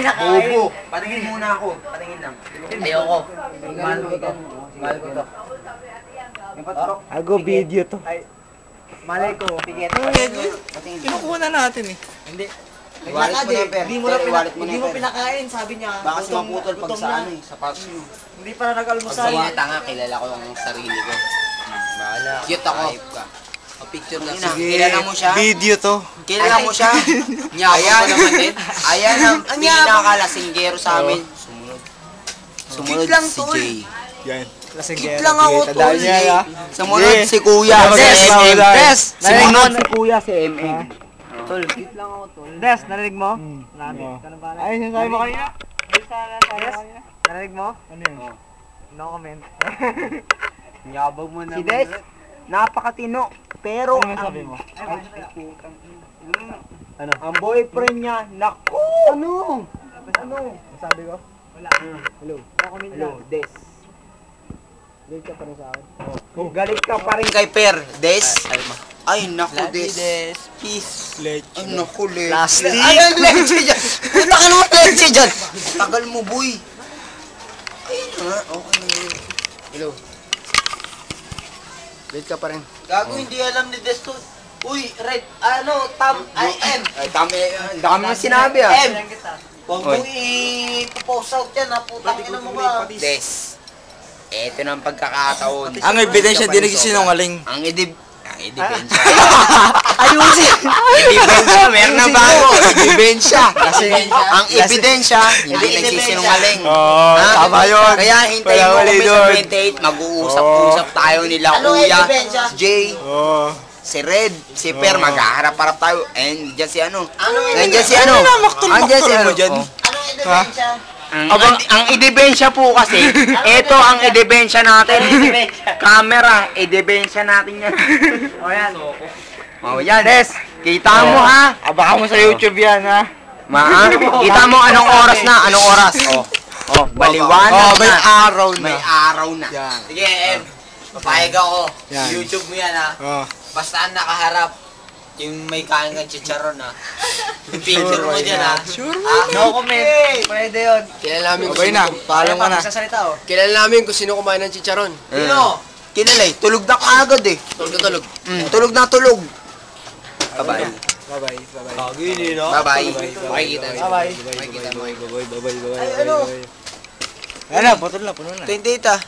pinakain. Bobo. Patingin muna ako. Patingin lang. Ayoko. Mahal ko to. Mahal ko to. Ago video to. Malay ko. Patingin. Kinukuha na natin eh. Hindi. Wallet mo na, Per. Hindi mo pinakain, sabi niya. Baka sumaputol pag sa ano eh, sa parts nyo. Hindi pa na nag-almusal. Pag mga tanga, kilala ko ang sarili ko. Bahala. Cute ako. Hype ka. Picture lang. Sige. Kilala mo siya? Video to. Kilala mo siya? Nyabang ko naman din. Ayan ang Pinakalasinggero sa amin. Sumunod lang, si tol. Jay. Yan. Kit lang ako, tol. Sumunod si Kuya. Des! Si MM. Des! Sumunod si Kuya si MM. Tol, kit lang ako, tol. Des, narinig mo? Narinig. Ay, sinasabi mo kanina? Des, narinig mo? Ano yun? No comment. Nyabag mo na. Si Des, napakatino. Pero Ano sabi mo? ano? Ang boyfriend niya, naku! Ano? Ano sabi ko? Wala. Hello. No comment Hello, lang. Des. Galit ka pa rin sa akin. Oh, galit ka pa rin kay Per, Des. Ay, naku, Des. Peace. Leche. Ay, naku, Leche. Plastic. Ay, ang Leche dyan. Punta ka naman, Leche dyan. Tagal mo, boy. Ay, nga. Okay na yun. Hello. Galit ka pa rin. Gago, hindi alam ni Des to. Uy, Red, ano, Tam, ay, M. Ay, dami mo sinabi ah. M. Huwag mo i-post out yan, ha. Putang ina mo ba? Des. Eto na ang pagkakataon. Ang ebidensya din nagsisinungaling. Ang ebidensya. Ayusin! Ebidensya, meron na bago. Ebidensya. Kasi, Ang ebidensya, hindi nagsisinungaling. Oo, Ha? tama yun. Kaya hintayin mo Wala kami mali sa doon. 28, mag-uusap-usap tayo nila Anong Kuya, ebidensya? si Jay, Oo. si Red, si Per, maghaharap-harap tayo. And dyan si ano. Anong Nandiyan si ano. Andyan si ano. dyan? Oh. Anong ebidensya? Ang idebensya po kasi, ito ang idebensya natin. Camera, idebensya natin yan. O yan. Oh, yan. Des, kita mo ha. Abaka mo sa YouTube yan ha. Kita mo anong oras na, anong oras. Oh, baliwanag Oh, may na. araw na. May araw na. Yan. Sige, M. Papayag ako. Yan. YouTube mo yan, ha. Oh. Basta ang nakaharap, yung may kain ng chicharon, ha. Yung picture mo dyan, ha. Sure. No comment. Pwede yun. Kilala namin Okay na, paalam ka na. Magsasalita, oh. Kilala namin kung sino kumain ng chicharon. Sino? Kilala eh. Tulog na kaagad eh. Tulog na tulog. Tulog na tulog. Bye-bye. Bye-bye. Bye-bye. Kagini, no? Bye-bye. Makikita. Bye-bye. Makikita mo. Bye-bye. Bye-bye. Ay, ano? Ano, putol na, puno na. 28 ah.